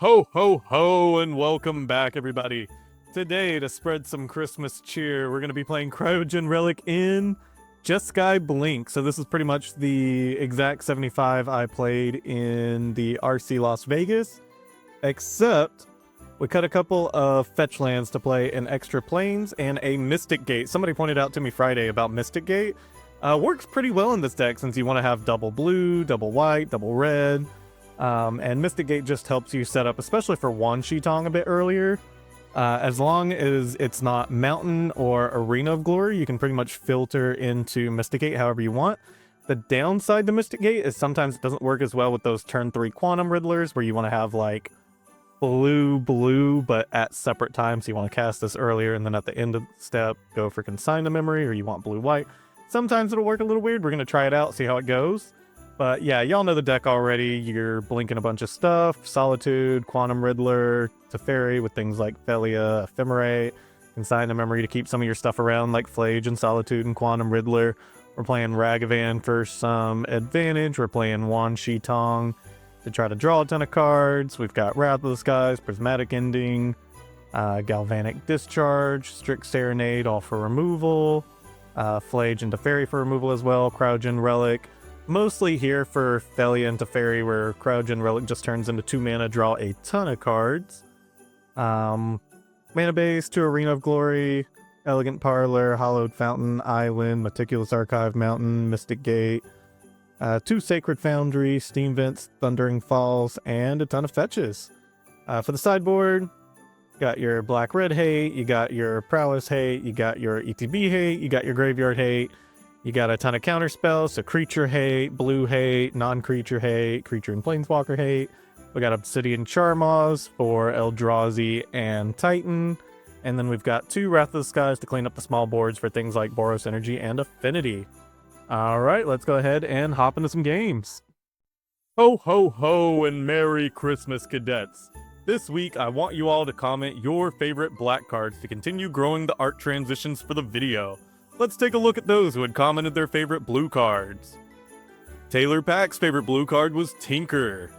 Ho, ho, ho, and welcome back, everybody. Today, to spread some Christmas cheer, we're going to be playing Cryogen Relic in Jeskai Blink. So this is pretty much the exact 75 I played in the RC Las Vegas, except we cut a couple of fetch lands to play an extra planes and a Mystic Gate. Somebody pointed out to me Friday about Mystic Gate. Works pretty well in this deck since you want to have double blue, double white, double red. And Mystic Gate just helps you set up, especially for Wan Shi Tong a bit earlier. As long as it's not Mountain or Arena of Glory, you can pretty much filter into Mystic Gate however you want. The downside to Mystic Gate is sometimes it doesn't work as well with those turn 3 Quantum Riddlers, where you want to have like blue, but at separate times. So you want to cast this earlier, and then at the end of the step, go for Consign to Memory, or you want blue-white. Sometimes it'll work a little weird. We're going to try it out, see how it goes. But yeah, y'all know the deck already. You're blinking a bunch of stuff. Solitude, Quantum Riddler, Teferi with things like Phelia, Ephemerate, Consign to Memory to keep some of your stuff around like Phlage and Solitude and Quantum Riddler. We're playing Ragavan for some advantage. We're playing Wan Shi Tong to try to draw a ton of cards. We've got Wrath of the Skies, Prismatic Ending, Galvanic Discharge, Strix Serenade, all for removal. Phlage and Teferi for removal as well. Cryogen Relic. Mostly here for Phelia and Teferi, where Cryogen Relic just turns into 2 mana, draw a ton of cards. Mana base, 2 Arena of Glory, Elegant Parlor, Hallowed Fountain, Island, Meticulous Archive, Mountain, Mystic Gate, 2 Sacred Foundry, Steam Vents, Thundering Falls, and a ton of fetches. For the sideboard, you got your Black-Red hate, you got your Prowess hate, you got your ETB hate, you got your Graveyard hate. You got a ton of counter spells, so creature hate, blue hate, non-creature hate, creature and planeswalker hate. We got Obsidian Charmaws for Eldrazi and Titan. And then we've got 2 Wrath of the Skies to clean up the small boards for things like Boros Energy and Affinity. Alright, let's go ahead and hop into some games. Ho ho ho and Merry Christmas, cadets! This week I want you all to comment your favorite black cards to continue growing the art transitions for the video. Let's take a look at those who had commented their favorite blue cards. Taylor Pack's favorite blue card was Tinker.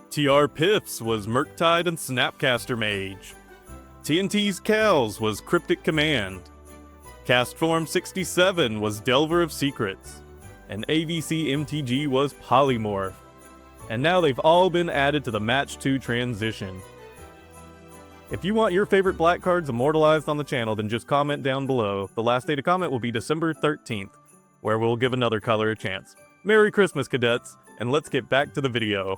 TR Piff's was Murktide and Snapcaster Mage. TNT's Cal's was Cryptic Command. Castform 67 was Delver of Secrets. And AVC MTG was Polymorph. And now they've all been added to the Match 2 transition. If you want your favorite black cards immortalized on the channel, then just comment down below. The last day to comment will be December 13th, where we'll give another color a chance. Merry Christmas, cadets, and let's get back to the video.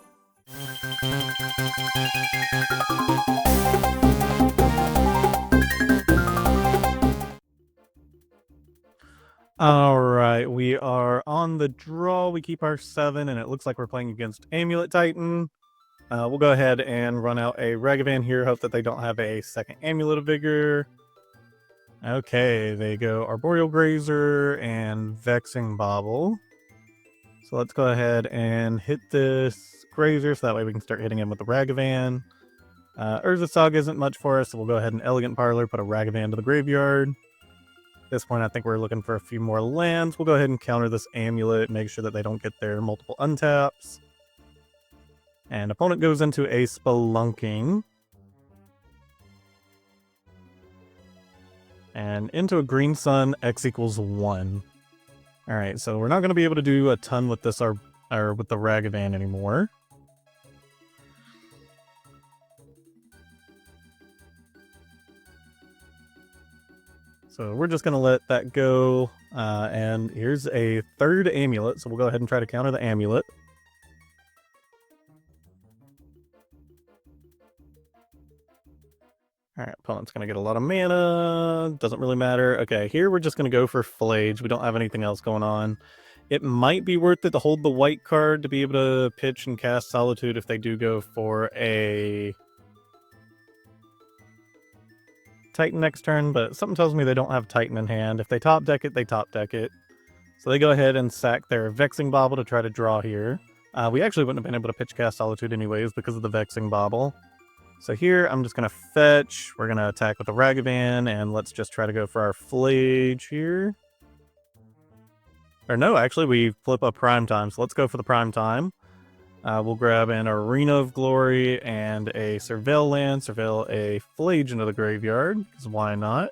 Alright, we are on the draw. We keep our 7, and it looks like we're playing against Amulet Titan. We'll go ahead and run out a Ragavan here, hope that they don't have a second Amulet of Vigor. Okay, they go Arboreal Grazer and Vexing Bauble. So let's go ahead and hit this Grazer, so that way we can start hitting him with the Ragavan. Urza Saga isn't much for us, so we'll go ahead and Elegant Parlor, put a Ragavan to the graveyard. At this point, I think we're looking for a few more lands. We'll go ahead and counter this Amulet, make sure that they don't get their multiple untaps. And opponent goes into a Spelunking. And into a Green Sun, X equals 1. Alright, so we're not going to be able to do a ton with this or with the Ragavan anymore. So we're just going to let that go. And here's a 3rd Amulet, so we'll go ahead and try to counter the Amulet. Alright, opponent's going to get a lot of mana. Doesn't really matter. Okay, here we're just going to go for Phlage. We don't have anything else going on. It might be worth it to hold the white card to be able to pitch and cast Solitude if they do go for a Titan next turn, but something tells me they don't have Titan in hand. If they top deck it, they top deck it. So they go ahead and sack their Vexing Bauble to try to draw here. We actually wouldn't have been able to pitch cast Solitude anyways because of the Vexing Bauble. So here, I'm just going to fetch. We're going to attack with the Ragavan, and let's just try to go for our Phlage here. Or no, actually, we flip a Prime Time, so let's go for the Prime Time. We'll grab an Arena of Glory and a Surveil land, surveil a Phlage into the graveyard, because why not?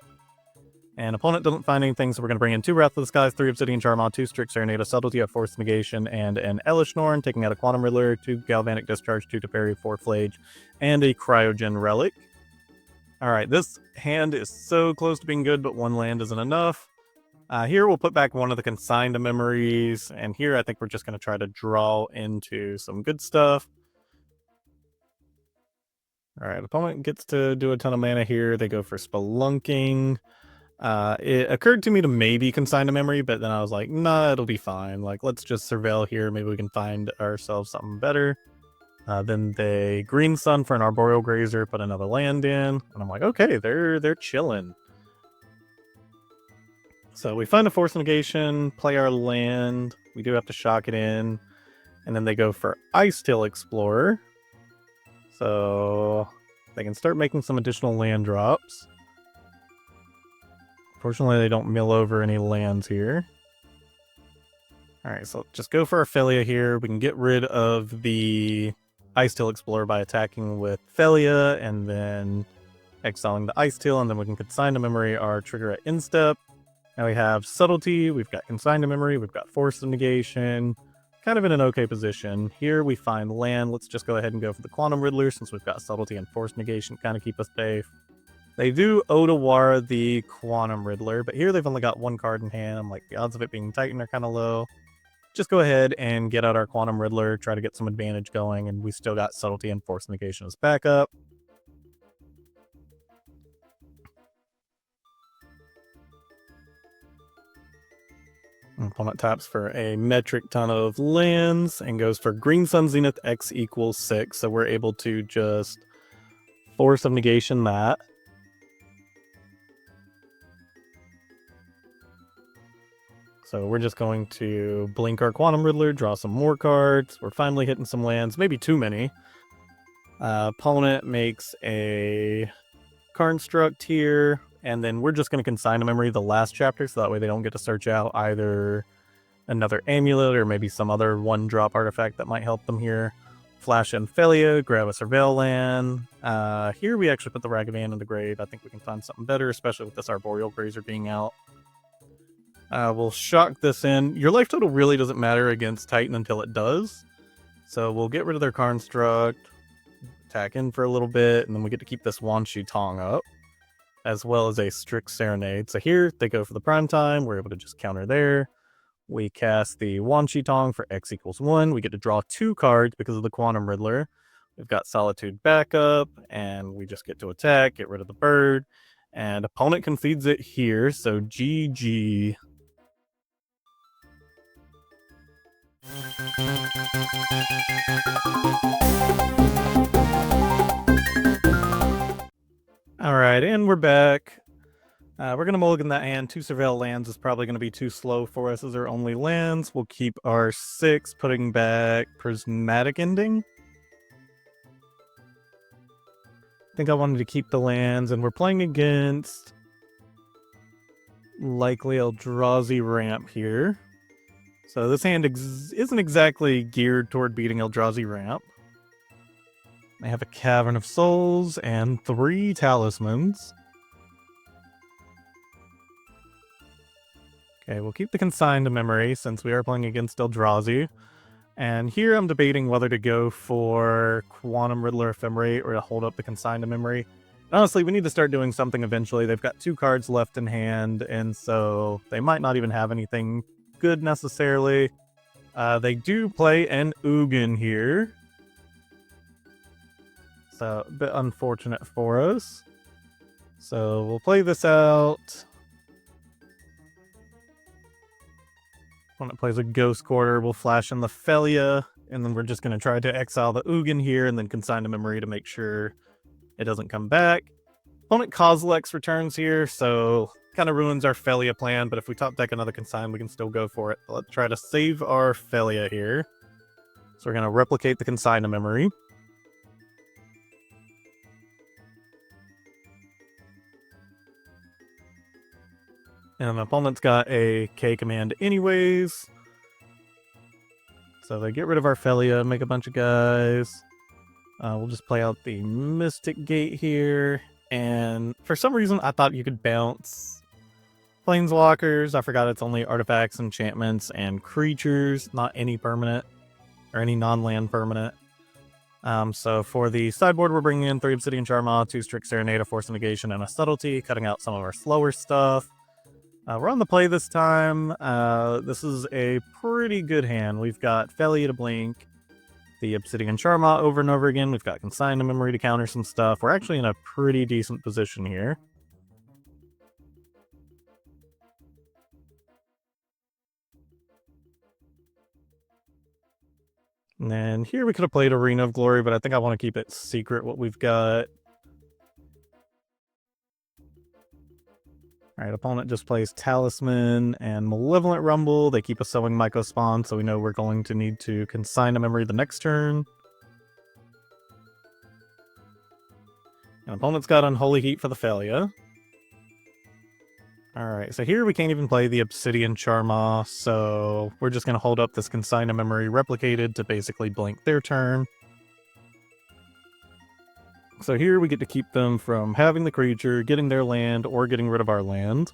And opponent doesn't find anything, so we're going to bring in 2 Wrath of the Skies, 3 Obsidian Charmaw, 2 Strix Serenade, a Subtlety, a Force of Negation, and an Elesh Norn, taking out a Quantum Riddler, 2 Galvanic Discharge, 2 Teferi, 4 Phlage, and a Cryogen Relic. Alright, this hand is so close to being good, but 1 land isn't enough. Here we'll put back one of the Consigned Memories, and here I think we're just going to try to draw into some good stuff. Alright, opponent gets to do a ton of mana here. They go for Spelunking. It occurred to me to maybe Consign a Memory, but then I was like, nah, it'll be fine. Like, let's just surveil here. Maybe we can find ourselves something better. Then they Green Sun for an Arboreal Grazer, put another land in. And I'm like, okay, they're chilling. So we find a Force Negation, play our land. We do have to shock it in. And then they go for Icetail Explorer. So they can start making some additional land drops. Fortunately, they don't mill over any lands here. Alright, so just go for our Phelia here. We can get rid of the Icetail Explorer by attacking with Phelia, and then exiling the Icetail, and then we can Consign to Memory our trigger at instep. Now we have Subtlety, we've got Consign to Memory, we've got Force of Negation. Kind of in an okay position. Here we find land. Let's just go ahead and go for the Quantum Riddler, since we've got Subtlety and Force Negation, kind of keep us safe. They do Otawara the Quantum Riddler, but here they've only got 1 card in hand. I'm like, the odds of it being Titan are kind of low. Just go ahead and get out our Quantum Riddler, try to get some advantage going, and we still got Subtlety and Force Negation as backup. Opponent taps for a metric ton of lands and goes for Green Sun Zenith X equals 6, so we're able to just Force of Negation that. So we're just going to blink our Quantum Riddler, draw some more cards. We're finally hitting some lands, maybe too many. Opponent makes a Construct here, and then we're just going to Consign to Memory the last chapter, so that way they don't get to search out either another Amulet or maybe some other 1-drop artifact that might help them here. Flash in Phelia, grab a Surveil land. Here we actually put the Ragavan in the grave. I think we can find something better, especially with this Arboreal Grazer being out. We'll shock this in. Your life total really doesn't matter against Titan until it does. So we'll get rid of their Construct, attack in for a little bit, and then we get to keep this Wan Shi Tong up, as well as a Strix Serenade. So here, they go for the Prime Time. We're able to just counter there. We cast the Wan Shi Tong for X equals 1. We get to draw 2 cards because of the Quantum Riddler. We've got Solitude backup, and we just get to attack, get rid of the bird. And opponent concedes it here, so GG. Alright, and we're back. We're going to mulligan that hand. 2 Surveil lands is probably going to be too slow for us as our only lands. We'll keep our 6, putting back Prismatic Ending. I think I wanted to keep the lands, and we're playing against likely Eldrazi Ramp here. So this hand isn't exactly geared toward beating Eldrazi Ramp. They have a Cavern of Souls and 3 Talismans. Okay, we'll keep the Consign to Memory since we are playing against Eldrazi. And here I'm debating whether to go for Quantum Riddler Ephemerate or to hold up the Consign to Memory. Honestly, we need to start doing something eventually. They've got 2 cards left in hand, and so they might not even have anything good necessarily. They do play an Ugin here. So, a bit unfortunate for us. So, we'll play this out. Opponent plays a Ghost Quarter. We'll flash in the Phelia, and then we're just going to try to exile the Ugin here and then Consign to Memory to make sure it doesn't come back. Opponent Kozilek's returns here, so kind of ruins our Phelia plan, but if we top deck another Consign, we can still go for it. Let's try to save our Phelia here. So we're going to replicate the Consign to Memory. And the opponent's got a K command anyways. So they get rid of our Phelia, make a bunch of guys. We'll just play out the Mystic Gate here. And for some reason, I thought you could bounce Planeswalkers. I forgot it's only artifacts, enchantments, and creatures, not any permanent or any non-land permanent. So for the sideboard, we're bringing in 3 Obsidian Charmaw, 2 Strix Serenade, a Force of Negation, and a Subtlety, cutting out some of our slower stuff. We're on the play this time. This is a pretty good hand. We've got Phelia to blink, the Obsidian Charmaw over and over again. We've got Consign to memory to counter some stuff. We're actually in a pretty decent position here. And then here we could have played Arena of Glory, but I think I want to keep it secret what we've got. Alright, opponent just plays Talisman and Malevolent Rumble. They keep a Sowing Myco Spawn, so we know we're going to need to Consign a memory the next turn. And opponent's got Unholy Heat for the Phelia. Alright, so here we can't even play the Obsidian Charmaw, so we're just going to hold up this Consign a memory replicated to basically blink their turn. So here we get to keep them from having the creature, getting their land, or getting rid of our land.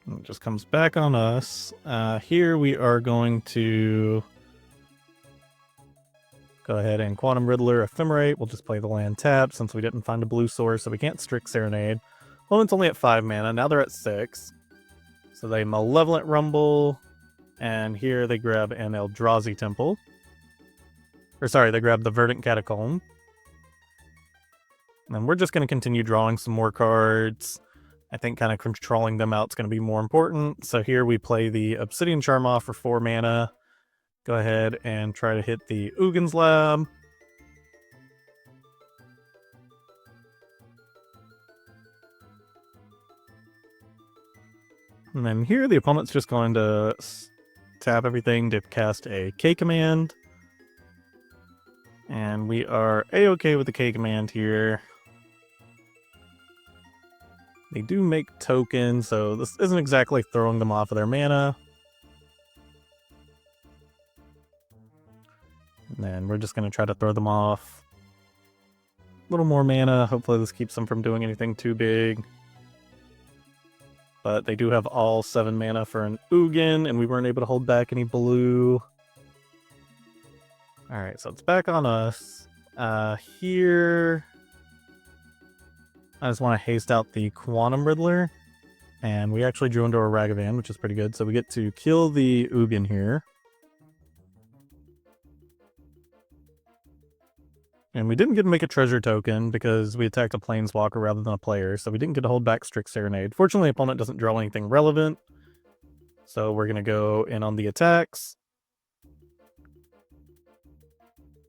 And it just comes back on us. Here we are going to go ahead and Quantum Riddler, Ephemerate. We'll just play the land tap since we didn't find a blue source, so we can't Strix Serenade. Opponent's only at 5 mana, now they're at 6. So they Malevolent Rumble. And here they grab an Eldrazi Temple. Or sorry, they grab the Verdant Catacomb. And we're just going to continue drawing some more cards. I think kind of controlling them out is going to be more important. So here we play the Obsidian Charmaw for 4 mana. Go ahead and try to hit the Uggin's Lab. And then here the opponent's just going to tap everything to cast a K command. And we are A-okay with the K command here. They do make tokens, so this isn't exactly throwing them off of their mana. And then we're just going to try to throw them off. A little more mana. Hopefully this keeps them from doing anything too big. But they do have all 7 mana for an Ugin, and we weren't able to hold back any blue. Alright, so it's back on us. Here, I just want to haste out the Quantum Riddler. And we actually drew into a Ragavan, which is pretty good. So we get to kill the Ugin here. And we didn't get to make a treasure token because we attacked a planeswalker rather than a player, so we didn't get to hold back Strix Serenade. Fortunately, opponent doesn't draw anything relevant, so we're going to go in on the attacks.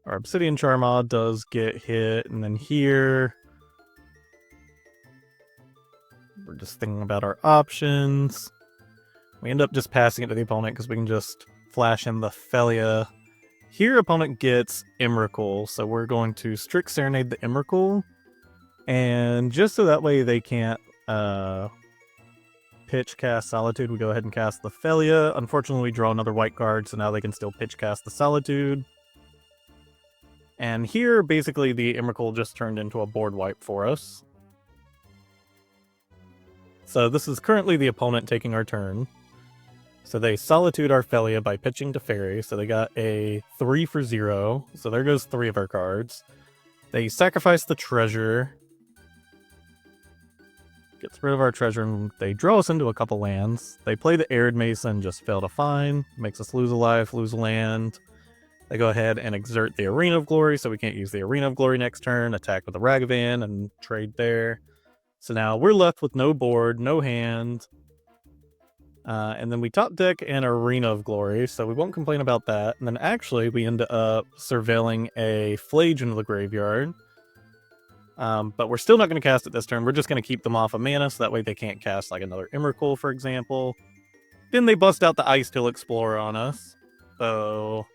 Our Obsidian Charmaw does get hit, and then here we're just thinking about our options. We end up just passing it to the opponent because we can just flash in the Phelia. Here, opponent gets Emrakul, so we're going to Strix Serenade the Emrakul, and just so that way they can't pitch cast Solitude, we go ahead and cast the Phelia. Unfortunately, we draw another white card, so now they can still pitch cast the Solitude. And here, basically, the Emrakul just turned into a board wipe for us. So this is currently the opponent taking our turn. So they Solitude our Phelia by pitching Teferi, so they got a 3 for 0, so there goes 3 of our cards. They sacrifice the treasure, gets rid of our treasure, and they draw us into a couple lands. They play the Arid Mesa and just fail to find, makes us lose a life, lose a land. They go ahead and exert the Arena of Glory, so we can't use the Arena of Glory next turn, attack with the Ragavan, and trade there. So now we're left with no board, no hand. And then we top deck an Arena of Glory, so we won't complain about that. And then actually, we end up surveilling a Phlage into the graveyard. But we're still not going to cast it this turn. We're just going to keep them off of mana, so that way they can't cast like another Emrakul, for example. Then they bust out the Ice Hill Explorer on us. So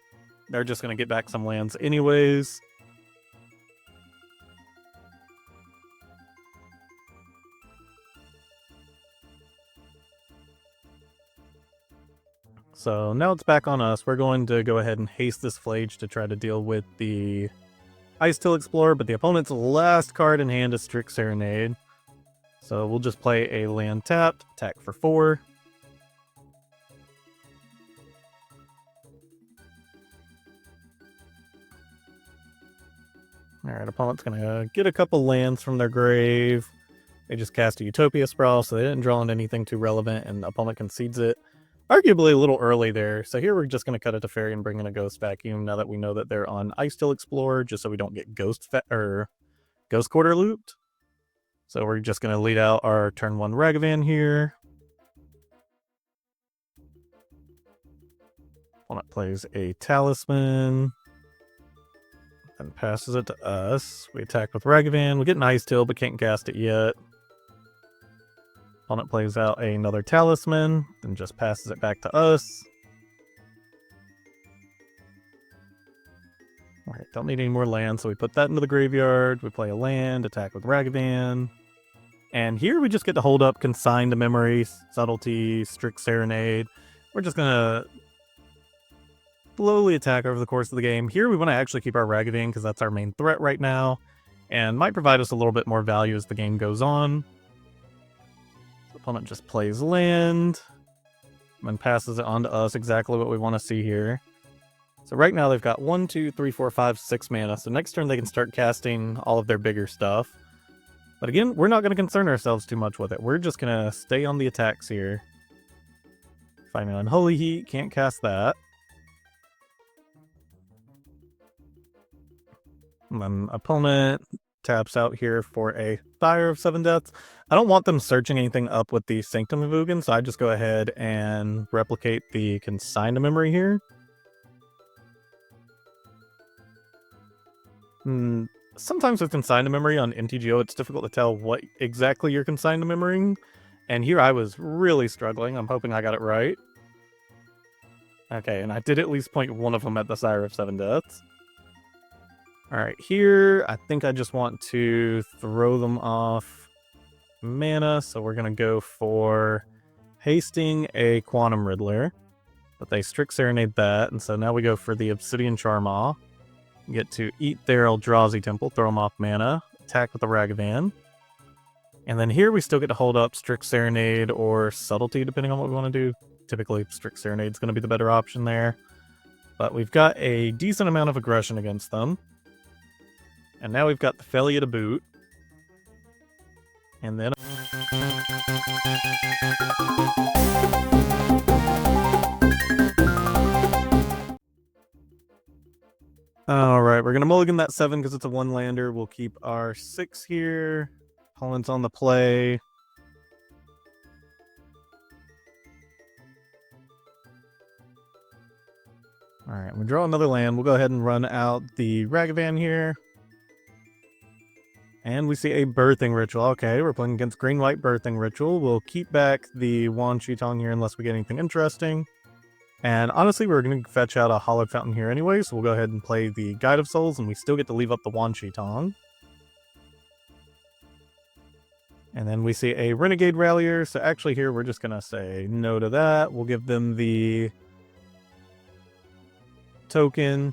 they're just going to get back some lands anyways. So now it's back on us. We're going to go ahead and haste this Phlage to try to deal with the Ice Till Explorer, but the opponent's last card in hand is Strix Serenade. So we'll just play a land tapped, attack for 4. Alright, opponent's gonna get a couple lands from their grave. They just cast a Utopia Sprawl, so they didn't draw in anything too relevant, and the opponent concedes it. Arguably a little early there, so here we're just going to cut a Teferi and bring in a Ghost Vacuum now that we know that they're on Ice Till Explorer, just so we don't get Ghost Quarter looped. So we're just going to lead out our turn 1 Ragavan here. Opponent plays a Talisman, and passes it to us. We attack with Ragavan. We get an Ice Till, but can't cast it yet. Opponent plays out another Talisman, then just passes it back to us. Alright, don't need any more land, so we put that into the graveyard. We play a land, attack with Ragavan. And here we just get to hold up Consign to Memory, Subtlety, Strix Serenade. We're just going to slowly attack over the course of the game. Here we want to actually keep our Ragavan because that's our main threat right now, and might provide us a little bit more value as the game goes on. Opponent just plays land, and passes it on to us, exactly what we want to see here. So right now they've got 1, 2, 3, 4, 5, 6 mana, so next turn they can start casting all of their bigger stuff. But again, we're not going to concern ourselves too much with it. We're just going to stay on the attacks here. Find an Unholy Heat, can't cast that. And then opponent taps out here for a Fire of 7 Deaths. I don't want them searching anything up with the Sanctum of Ugin, so I just go ahead and replicate the Consign to Memory here. Sometimes with Consign to Memory on MTGO, it's difficult to tell what exactly you're Consign to Memorying, and here I was really struggling. I'm hoping I got it right. Okay, and I did at least point one of them at the Fire of 7 Deaths. Alright, here, I think I just want to throw them off mana, so we're going to go for hasting a Quantum Riddler, but they Strix Serenade that, and so now we go for the Obsidian Charmaw. Get to eat their Eldrazi Temple, throw them off mana, attack with the Ragavan. And then here we still get to hold up Strix Serenade or Subtlety, depending on what we want to do. Typically, Strix Serenade is going to be the better option there. But we've got a decent amount of aggression against them. And now we've got the Phelia to boot. And then... Alright, we're going to mulligan that 7 because it's a 1-lander. We'll keep our 6 here. Opponent's on the play. Alright, we draw another land. We'll go ahead and run out the Ragavan here. And we see a Birthing Ritual. Okay, we're playing against Green-White Birthing Ritual. We'll keep back the Wan Shi Tong here unless we get anything interesting. And honestly, we're going to fetch out a Hallowed Fountain here anyway, so we'll go ahead and play the Guide of Souls, and we still get to leave up the Wan Shi Tong. And then we see a Renegade Rallier, so actually here we're just going to say no to that. We'll give them the token.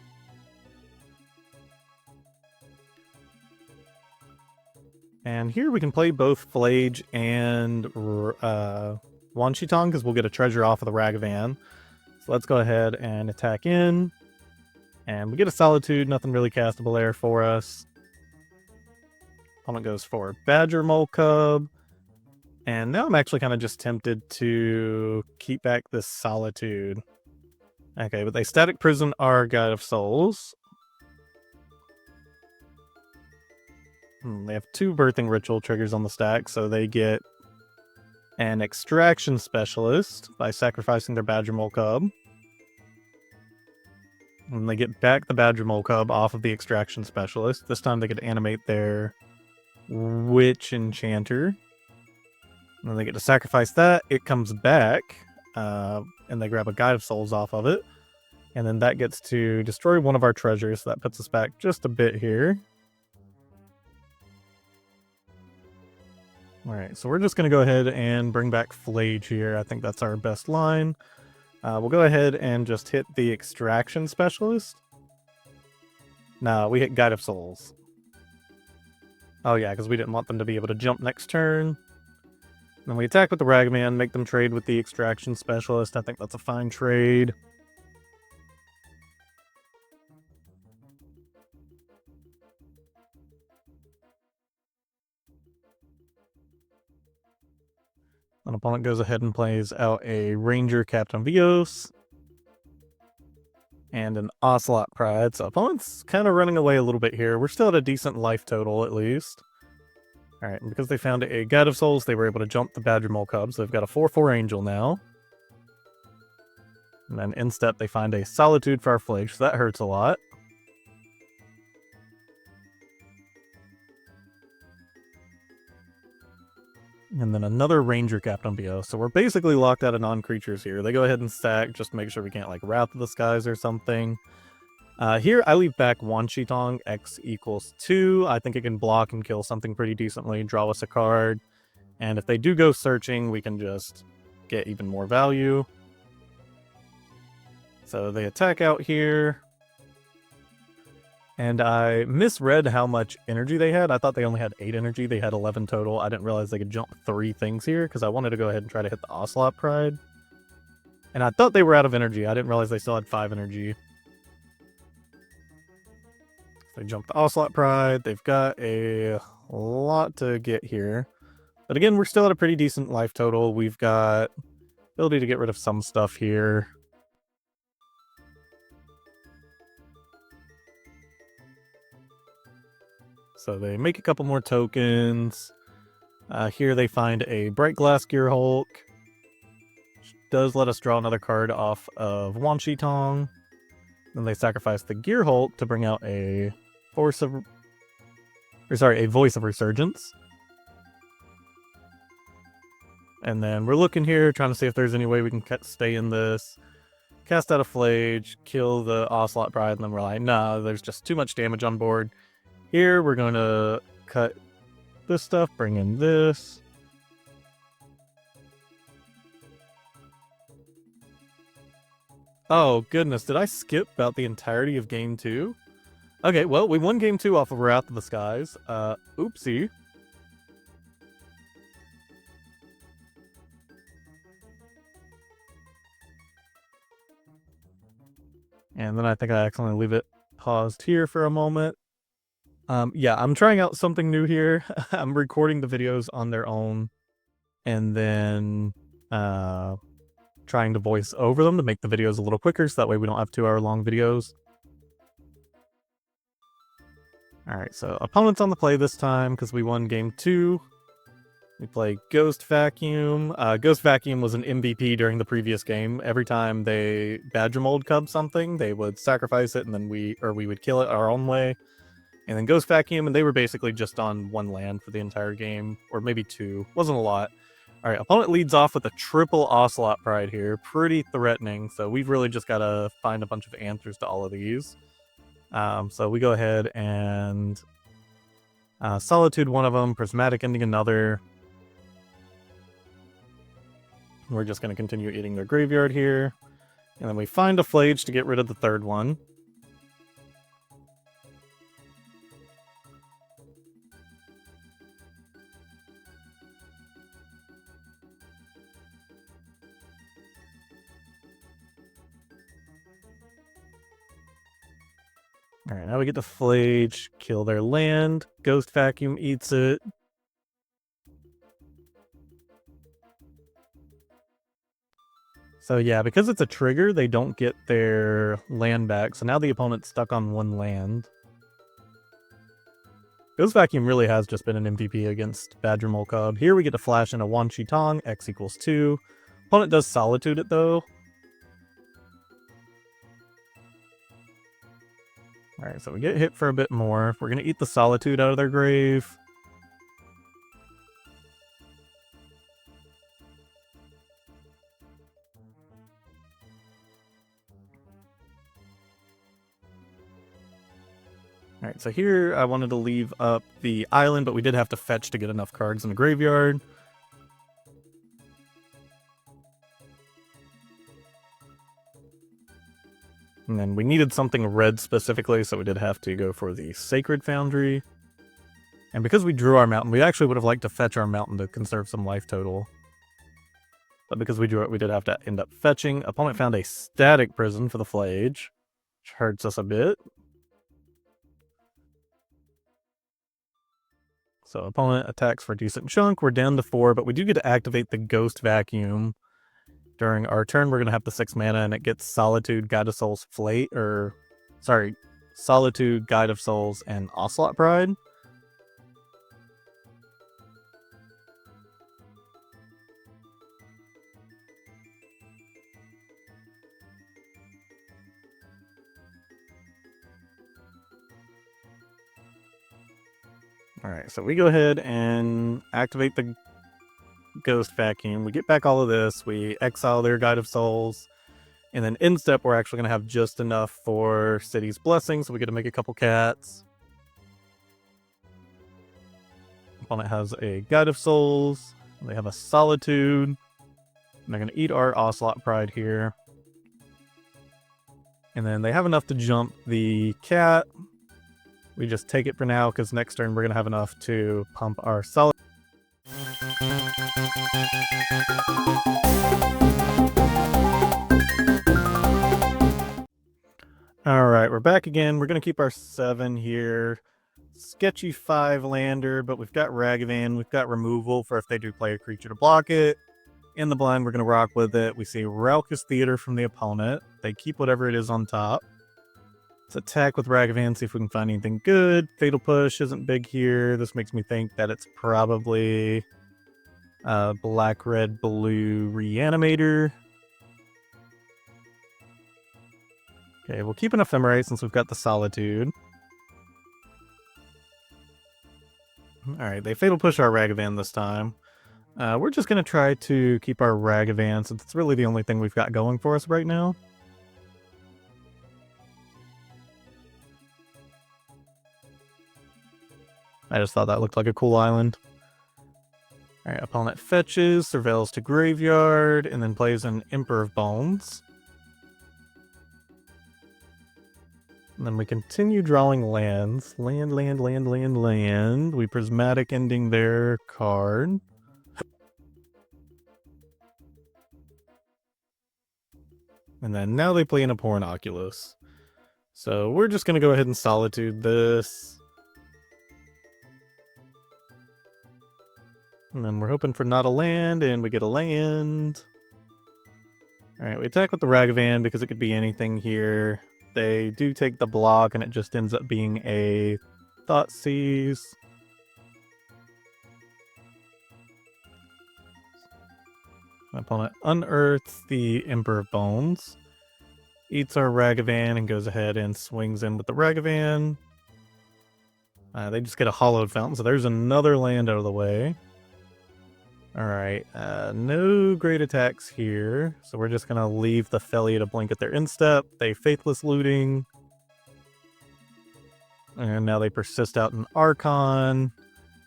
And here we can play both Phlage and Wan Shi Tong, because we'll get a treasure off of the Ragavan. So let's go ahead and attack in. And we get a Solitude, nothing really castable there for us. Opponent goes for Badger Mole Cub. And now I'm actually kind of just tempted to keep back this Solitude. Okay, but they Static Prison our Guide of Souls. They have 2 Birthing Ritual triggers on the stack, so they get an Extraction Specialist by sacrificing their Badger Mole Cub. And they get back the Badger Mole Cub off of the Extraction Specialist. This time they get to animate their Witch Enchanter. And then they get to sacrifice that. It comes back, and they grab a Guide of Souls off of it. And then that gets to destroy one of our treasures, so that puts us back just a bit here. Alright, so we're just going to go ahead and bring back Phlage here. I think that's our best line. We'll go ahead and just hit the Extraction Specialist. No, we hit Guide of Souls. Oh yeah, because we didn't want them to be able to jump next turn. Then we attack with the Ragavan, make them trade with the Extraction Specialist. I think that's a fine trade. An opponent goes ahead and plays out a Ranger Captain Vios and an Ocelot Pride. So opponent's kind of running away a little bit here. We're still at a decent life total, at least. Alright, and because they found a Guide of Souls, they were able to jump the Badger Mole Cub, so they've got a 4/4 Angel now. And then in step, they find a Solitude for our Phlage, so that hurts a lot. And then another Ranger Captain BO. So we're basically locked out of non-creatures here. They go ahead and stack, just to make sure we can't, like, Wrath of the Skies or something. Here, I leave back Wan Shi Tong, X equals 2. I think it can block and kill something pretty decently, draw us a card. And if they do go searching, we can just get even more value. So they attack out here. And I misread how much energy they had. I thought they only had 8 energy. They had 11 total. I didn't realize they could jump 3 things here, because I wanted to go ahead and try to hit the Ocelot Pride. And I thought they were out of energy. I didn't realize they still had 5 energy. They jump the Ocelot Pride. They've got a lot to get here. But again, we're still at a pretty decent life total. We've got ability to get rid of some stuff here. So they make a couple more tokens. Here they find a Bright Glass Gear Hulk. Which does let us draw another card off of Wan Shi Tong. Then they sacrifice the Gear Hulk to bring out a Voice of Resurgence. And then we're looking here, trying to see if there's any way we can stay in this. Cast out a Phlage, kill the Ocelot Pride, and then we're like, nah, there's just too much damage on board. Here, we're going to cut this stuff, bring in this. Oh, goodness, did I skip about the entirety of Game 2? Okay, well, we won Game 2 off of Wrath of the Skies. Oopsie. And then I think I accidentally leave it paused here for a moment. Yeah, I'm trying out something new here. I'm recording the videos on their own. And then trying to voice over them to make the videos a little quicker, so that way we don't have 2-hour-long videos. Alright, so opponent's on the play this time, because we won Game 2. We play Ghost Vacuum. Ghost Vacuum was an MVP during the previous game. Every time they Badger Mold Cub something, they would sacrifice it, and then we would kill it our own way. And then Ghost Vacuum, and they were basically just on 1 land for the entire game, or maybe 2. Wasn't a lot. Alright, opponent leads off with a triple Ocelot Pride here. Pretty threatening, so we've really just got to find a bunch of answers to all of these. So we go ahead and Solitude one of them, Prismatic Ending another. We're just going to continue eating their graveyard here. And then we find a Phlage to get rid of the third one. Alright, now we get the Phlage, kill their land, Ghost Vacuum eats it. So yeah, because it's a trigger, they don't get their land back, so now the opponent's stuck on 1 land. Ghost Vacuum really has just been an MVP against Badger Mole Cub. Here we get to flash in a Wan Shi Tong, X equals 2. Opponent does Solitude it though. Alright, so we get hit for a bit more. We're going to eat the Solitude out of their grave. Alright, so here I wanted to leave up the island, but we did have to fetch to get enough cards in the graveyard. And then we needed something red specifically, so we did have to go for the Sacred Foundry. And because we drew our mountain, we actually would have liked to fetch our mountain to conserve some life total. But because we drew it, we did have to end up fetching. Opponent found a static prison for the Phlage, which hurts us a bit. So opponent attacks for a decent chunk. We're down to 4, but we do get to activate the Ghost Vacuum. During our turn, we're going to have the 6 mana, and it gets Solitude, Guide of Souls, Solitude, Guide of Souls, and Ocelot Pride. Alright, so we go ahead and activate the Ghost Vacuum. We get back all of this. We exile their Guide of Souls. And then in step, we're actually going to have just enough for City's Blessing, so we get to make a couple cats. Opponent has a Guide of Souls. They have a Solitude. And they're going to eat our Ocelot Pride here. And then they have enough to jump the cat. We just take it for now, because next turn we're going to have enough to pump our Solitude. Alright, we're back again. We're going to keep our 7 here. Sketchy 5 lander, but we've got Ragavan. We've got removal for if they do play a creature to block it. In the blind, we're going to rock with it. We see Raucous Theater from the opponent. They keep whatever it is on top. Let's attack with Ragavan, see if we can find anything good. Fatal Push isn't big here. This makes me think that it's probably black, red, blue Reanimator. Okay, we'll keep an Ephemerate since we've got the Solitude. Alright, they Fatal Push our Ragavan this time. We're just going to try to keep our Ragavan since it's really the only thing we've got going for us right now. I just thought that looked like a cool island. Alright, opponent fetches, surveils to graveyard, and then plays an Emperor of Bones. And then we continue drawing lands. Land. We Prismatic Ending their card. And then now they play in a Abhorrent Oculus. So we're just going to go ahead and Solitude this. And then we're hoping for not a land, and we get a land. Alright, we attack with the Ragavan because it could be anything here. They do take the block, and it just ends up being a Thoughtseize. My opponent unearths the Emperor of Bones, eats our Ragavan, and goes ahead and swings in with the Ragavan. They just get a Hallowed Fountain, so there's another land out of the way. Alright, no great attacks here, so we're just going to leave the Phelia to blink at their instep. They Faithless Looting. And now they persist out an Archon.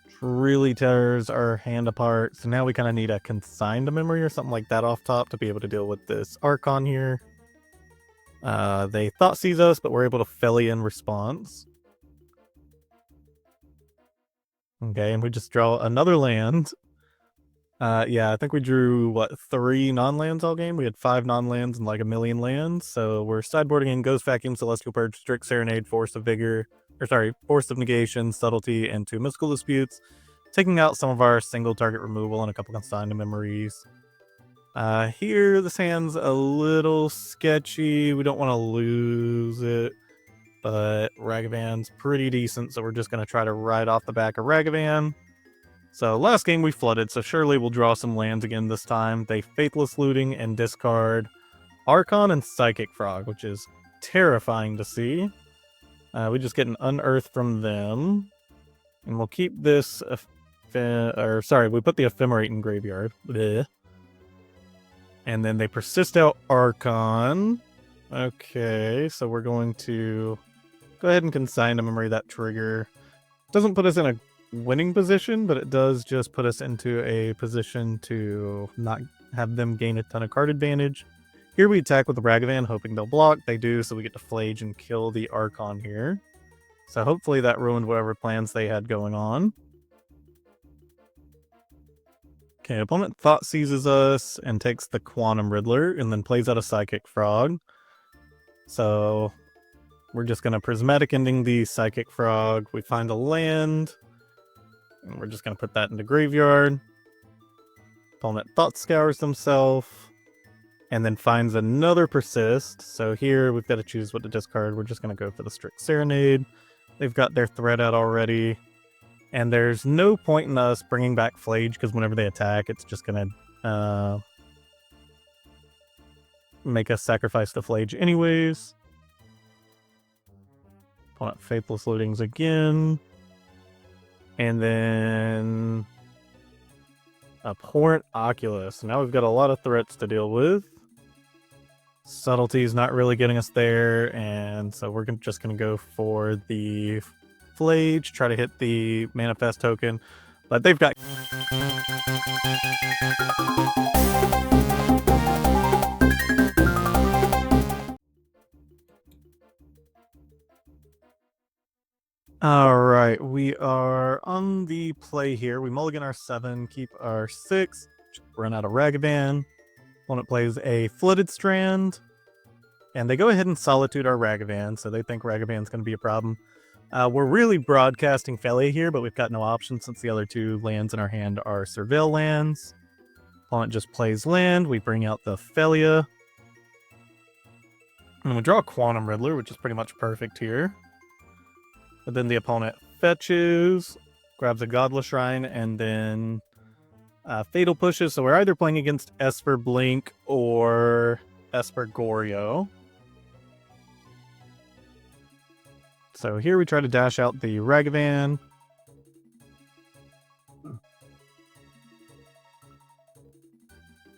Which really tears our hand apart. So now we kind of need a Consign to Memory or something like that off top to be able to deal with this Archon here. They Thoughtseize us, but we're able to Phelia in response. Okay, and we just draw another land. Yeah, I think we drew, 3 non-lands all game? We had 5 non-lands and like a million lands, so we're sideboarding in Ghost Vacuum, Celestial Purge, Strix Serenade, Force of Negation, Subtlety, and 2 Mystical Disputes, taking out some of our single target removal and a couple Consign to Memories. Here, this hand's a little sketchy. We don't want to lose it, but Ragavan's pretty decent, so we're just going to try to ride off the back of Ragavan. So last game we flooded, so surely we'll draw some lands again this time. They Faithless Looting and discard Archon and Psychic Frog, which is terrifying to see. We just get an Unearth from them. And we'll keep this, we put the Ephemerate in graveyard. Blech. And then they persist out Archon. Okay, so we're going to go ahead and Consign to Memory that trigger. Doesn't put us in a winning position, but it does just put us into a position to not have them gain a ton of card advantage. Here we attack with the Ragavan, hoping they'll block. They do, so we get to Phlage and kill the Archon here. So hopefully that ruined whatever plans they had going on. Okay, opponent Thought Seizes us and takes the Quantum Riddler and then plays out a Psychic Frog. So we're just going to Prismatic Ending the Psychic Frog. We find a land, and we're just going to put that into Graveyard. Opponent Thought Scours themselves, and then finds another Persist. So here we've got to choose what to discard. We're just going to go for the Strix Serenade. They've got their threat out already. And there's no point in us bringing back Phlage, because whenever they attack, it's just going to make us sacrifice the Phlage anyways. Opponent Faithless Lootings again. And then Abhorrent Oculus. Now we've got a lot of threats to deal with. Subtlety is not really getting us there, and so we're just going to go for the Phlage, try to hit the Manifest token, but they've got... Alright, we are on the play here. We mulligan our 7, keep our 6, run out of Ragavan. Opponent plays a Flooded Strand, and they go ahead and Solitude our Ragavan, so they think Ragavan's going to be a problem. We're really broadcasting Phelia here, but we've got no option since the other 2 lands in our hand are Surveil lands. Opponent just plays land, we bring out the Phelia. And we draw a Quantum Riddler, which is pretty much perfect here. But then the opponent fetches, grabs a Godless Shrine, and then Fatal Pushes. So we're either playing against Esper Blink or Esper Goryo. So here we try to dash out the Ragavan.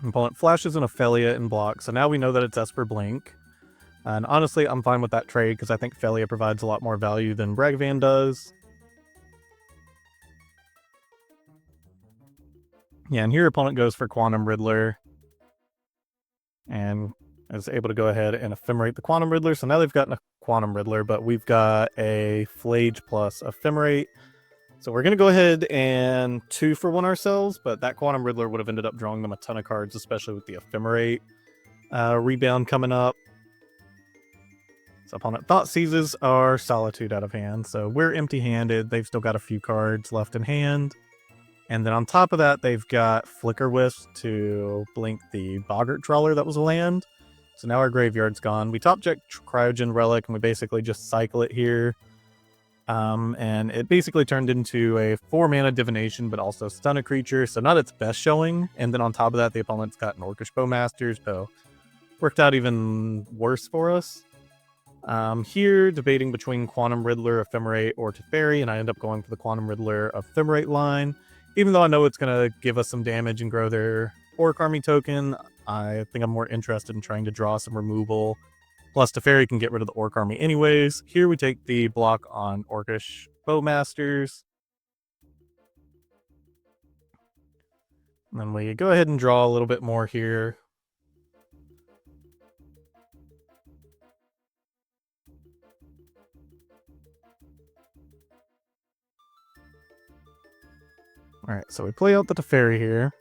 Opponent flashes in a Phelia and blocks. So now we know that it's Esper Blink. And honestly, I'm fine with that trade because I think Phelia provides a lot more value than Ragavan does. Yeah, and here opponent goes for Quantum Riddler. And is able to go ahead and Ephemerate the Quantum Riddler. So now they've gotten a Quantum Riddler, but we've got a Phlage plus Ephemerate. So we're going to go ahead and 2-for-1 ourselves, but that Quantum Riddler would have ended up drawing them a ton of cards, especially with the Ephemerate rebound coming up. So opponent Thought Seizes our Solitude out of hand. So we're empty-handed. They've still got a few cards left in hand. And then on top of that, they've got Flicker Wisp to blink the Boggart Trawler that was a land. So now our graveyard's gone. We top-deck Cryogen Relic, and we basically just cycle it here. And it basically turned into a 4-mana Divination, but also stun a creature, so not its best showing. And then on top of that, the opponent's got an Orcish Bowmasters, so worked out even worse for us. Here, debating between Quantum Riddler, Ephemerate, or Teferi, and I end up going for the Quantum Riddler Ephemerate line. Even though I know it's going to give us some damage and grow their Orc Army token, I think I'm more interested in trying to draw some removal. Plus, Teferi can get rid of the Orc Army anyways. Here we take the block on Orcish Bowmasters. And then we go ahead and draw a little bit more here. Alright, so we play out the Teferi here.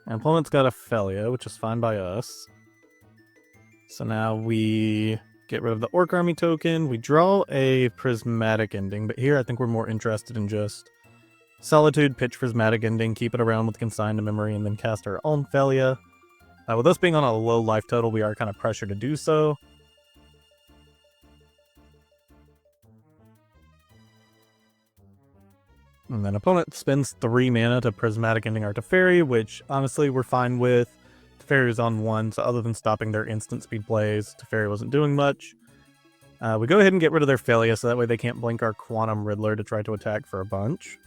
And opponent's got a Phelia, which is fine by us. So now we get rid of the Orc Army token. We draw a Prismatic Ending, but here I think we're more interested in just Solitude, pitch Prismatic Ending, keep it around with Consign to Memory, and then cast our own Phelia. With us being on a low life total, we are kind of pressured to do so. And then opponent spends 3 mana to Prismatic Ending our Teferi, which honestly we're fine with. Teferi is on 1, so other than stopping their instant speed plays, Teferi wasn't doing much. We go ahead and get rid of their Phelia, so that way they can't blink our Quantum Riddler to try to attack for a bunch.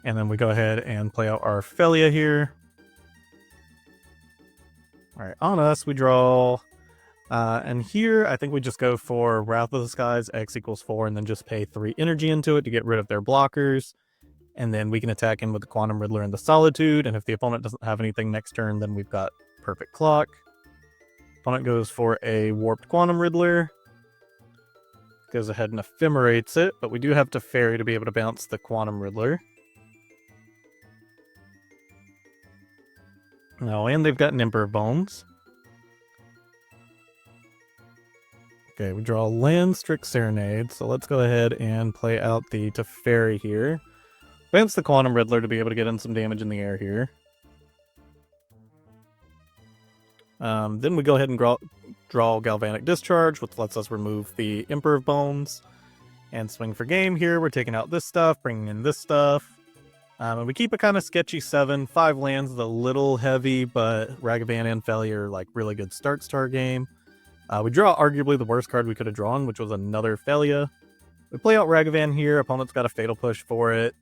And then we go ahead and play out our Phelia here. Alright, on us we draw... and here, I think we just go for Wrath of the Skies, X equals 4, and then just pay 3 energy into it to get rid of their blockers. And then we can attack in with the Quantum Riddler and the Solitude, and if the opponent doesn't have anything next turn, then we've got Perfect Clock. Opponent goes for a Warped Quantum Riddler. Goes ahead and Ephemerates it, but we do have Teferi to be able to bounce the Quantum Riddler. Oh, and they've got Nimble Bones. Okay, we draw land, Strix Serenade, so let's go ahead and play out the Teferi here. Bounce the Quantum Riddler to be able to get in some damage in the air here. Then we go ahead and draw Galvanic Discharge, which lets us remove the Emperor of Bones. And swing for game here. We're taking out this stuff, bringing in this stuff. And we keep a kind of sketchy 7. 5 lands is a little heavy, but Ragavan and Phelia are like really good start game. We draw arguably the worst card we could have drawn, which was another Phelia. We play out Ragavan here. Opponent's got a Fatal Push for it.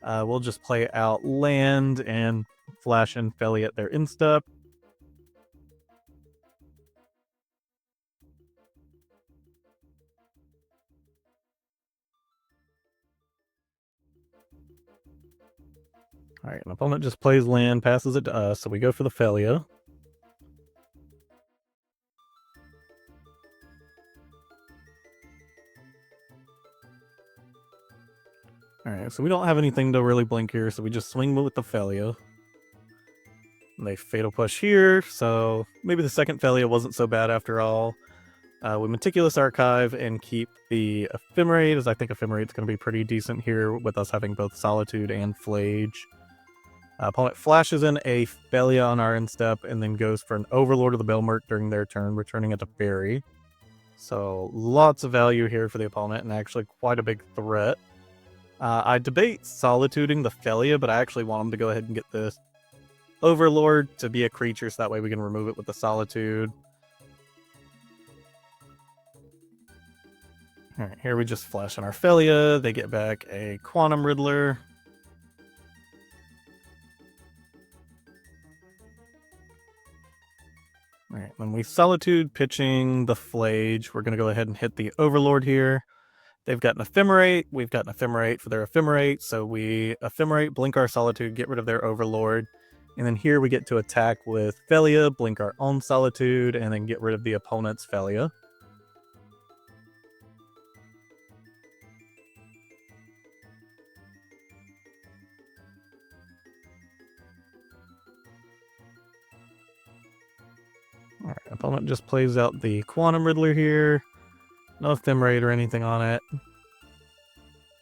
We'll just play out land and flash in Phelia at their instep. Alright, an opponent just plays land, passes it to us, so we go for the Phelia. Alright, so we don't have anything to really blink here, so we just swing with the Phelia. And they Fatal Push here, so maybe the second Phelia wasn't so bad after all. We Meticulous Archive and keep the Ephemerate, as I think Ephemerate's going to be pretty decent here with us having both Solitude and Phlage. Opponent flashes in a Phelia on our instep and then goes for an Overlord of the Belmurk during their turn, returning it to Teferi. So lots of value here for the opponent and actually quite a big threat. I debate Solituding the Phelia, but I actually want them to go ahead and get this Overlord to be a creature so that way we can remove it with the Solitude. Alright, here we just flash on our Phelia. They get back a Quantum Riddler. Alright, when we Solitude pitching the Phlage, we're going to go ahead and hit the Overlord here. They've got an Ephemerate, we've got an Ephemerate for their Ephemerate, so we Ephemerate, blink our Solitude, get rid of their Overlord, and then here we get to attack with Phelia, blink our own Solitude, and then get rid of the opponent's Phelia. Alright, opponent just plays out the Quantum Riddler here. No Ephemerate or anything on it.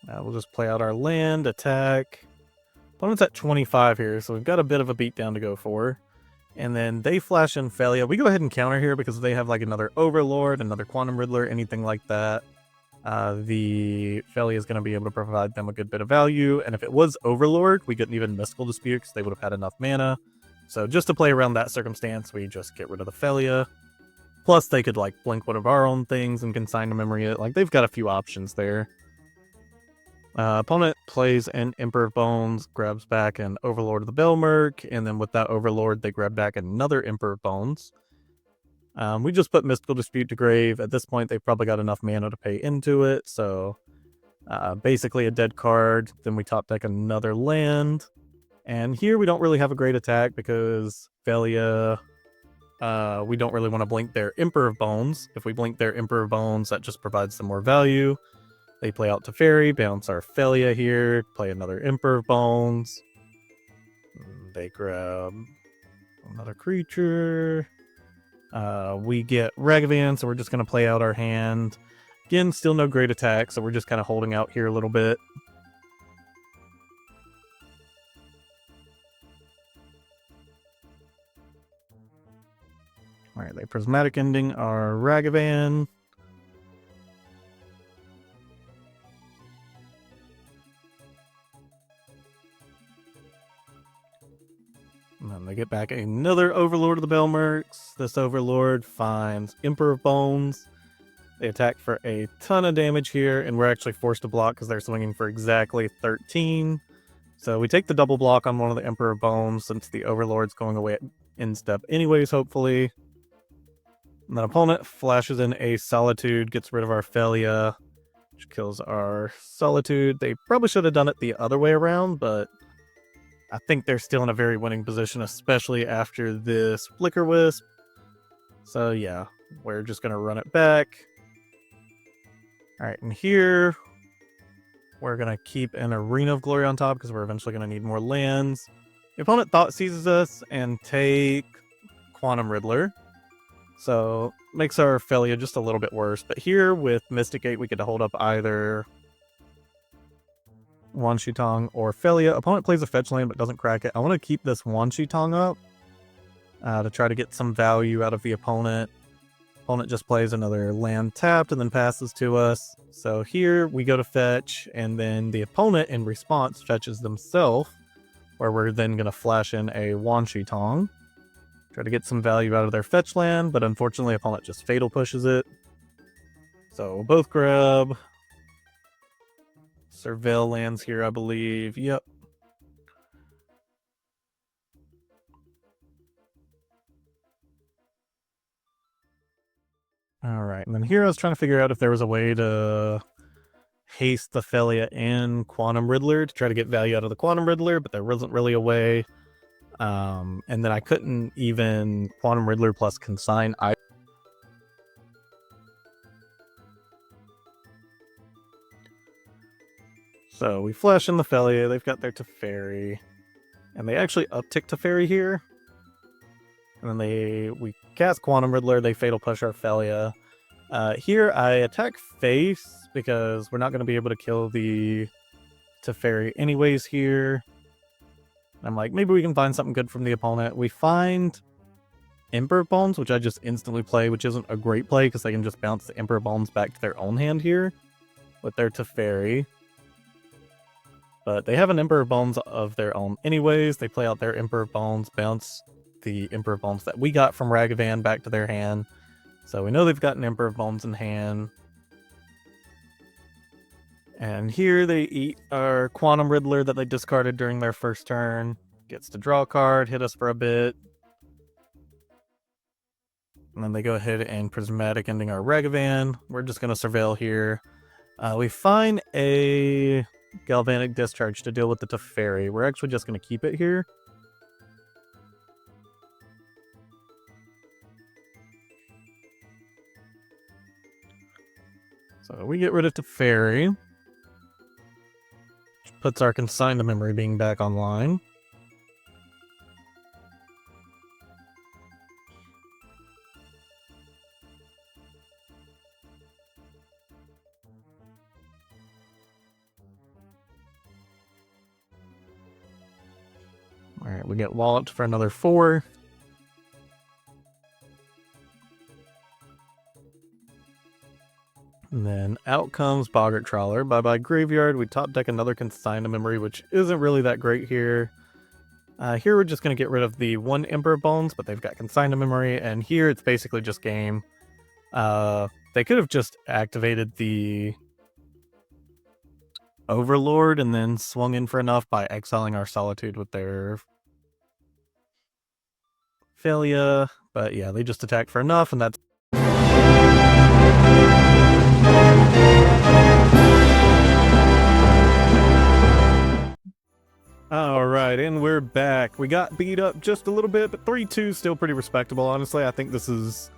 We'll just play out our land, attack. Opponent's at 25 here, so we've got a bit of a beatdown to go for. And then they flash in Phelia. We go ahead and counter here because they have like another Overlord, another Quantum Riddler, anything like that. The Phelia is going to be able to provide them a good bit of value. And if it was Overlord, we couldn't even Mystical Dispute because they would have had enough mana. So just to play around that circumstance, we just get rid of the Phelia. Plus, they could like blink one of our own things and consign to memory it. Like they've got a few options there. Opponent plays an Emperor of Bones, grabs back an Overlord of the Belmurk, and then with that Overlord, they grab back another Emperor of Bones. We just put Mystical Dispute to grave. At this point, they've probably got enough mana to pay into it, so basically a dead card. Then we top deck another land. And here we don't really have a great attack because Phelia, we don't really want to blink their Emperor of Bones. If we blink their Emperor of Bones, that just provides them more value. They play out Teferi, bounce our Phelia here, play another Emperor of Bones. They grab another creature. We get Ragavan, so we're just going to play out our hand. Again, still no great attack, so we're just kind of holding out here a little bit. Alright, they Prismatic Ending our Ragavan. And then they get back another Overlord of the Belmurks. This Overlord finds Emperor of Bones. They attack for a ton of damage here, and we're actually forced to block because they're swinging for exactly 13. So we take the double block on one of the Emperor of Bones since the Overlord's going away at instep anyways, hopefully. And then opponent flashes in a Solitude, gets rid of our Phelia, which kills our Solitude. They probably should have done it the other way around, but I think they're still in a very winning position, especially after this Flicker Wisp. So yeah, we're just going to run it back. All right, and here we're going to keep an Arena of Glory on top because we're eventually going to need more lands. The opponent Thought Seizes us and take Quantum Riddler. So makes our Phelia just a little bit worse. But here with Mystic Gate, we get to hold up either Wan Shi Tong or Phelia. Opponent plays a fetch land but doesn't crack it. I want to keep this Wan Shi Tong up to try to get some value out of the opponent. Opponent just plays another land tapped and then passes to us. So here we go to fetch, and then the opponent in response fetches themselves, where we're then going to flash in a Wan Shi Tong. Try to get some value out of their fetch land, but unfortunately opponent just fatal pushes it. So we'll both grab Surveil lands here, I believe. Yep. Alright, and then here I was trying to figure out if there was a way to haste the Phelia and Quantum Riddler to try to get value out of the Quantum Riddler, but there wasn't really a way. And then I couldn't even Quantum Riddler plus Consign either. So we flash in the Phelia, they've got their Teferi, and they actually uptick Teferi here. And then we cast Quantum Riddler, they fatal push our Phelia. Here I attack face because we're not going to be able to kill the Teferi anyways here. I'm like, maybe we can find something good from the opponent. We find Emperor Bones, which I just instantly play, which isn't a great play because they can just bounce the Emperor Bones back to their own hand here with their Teferi. But they have an Emperor Bones of their own anyways. They play out their Emperor Bones, bounce the Emperor Bones that we got from Ragavan back to their hand. So we know they've got an Emperor Bones in hand. And here they eat our Quantum Riddler that they discarded during their first turn. Gets to draw a card, hit us for a bit. And then they go ahead and Prismatic Ending our Ragavan. We're just going to Surveil here. We find a Galvanic Discharge to deal with the Teferi. We're actually just going to keep it here. So we get rid of Teferi. Puts our Consign to Memory being back online. Alright, we get walloped for another 4. And then out comes Boggart Trawler. Bye-bye Graveyard. We top deck another Consign to Memory, which isn't really that great here. Here we're just going to get rid of the 1 Emperor Bones, but they've got Consign to Memory, and here it's basically just game. They could have just activated the Overlord and then swung in for enough by exiling our Solitude with their Phelia, but yeah, they just attack for enough, and that's Alright, and we're back. We got beat up just a little bit, but 3-2 still pretty respectable. Honestly, I think this is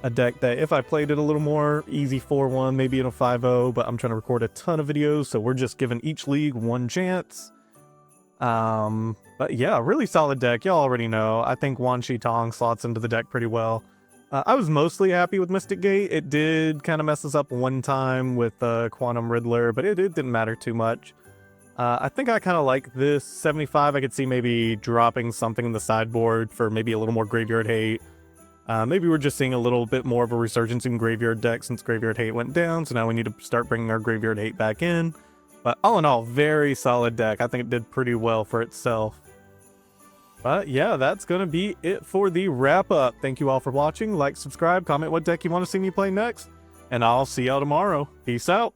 a deck that if I played it a little more, easy 4-1, maybe in a 5-0, but I'm trying to record a ton of videos, so we're just giving each league one chance. But yeah, really solid deck. Y'all already know. I think Wan Shi Tong slots into the deck pretty well. I was mostly happy with Mystic Gate. It did kind of mess us up one time with Quantum Riddler, but it didn't matter too much. I think I kind of like this 75. I could see maybe dropping something in the sideboard for maybe a little more Graveyard Hate. Maybe we're just seeing a little bit more of a resurgence in Graveyard deck since Graveyard Hate went down, so now we need to start bringing our Graveyard Hate back in. But all in all, very solid deck. I think it did pretty well for itself. But yeah, that's going to be it for the wrap-up. Thank you all for watching. Like, subscribe, comment what deck you want to see me play next, and I'll see y'all tomorrow. Peace out.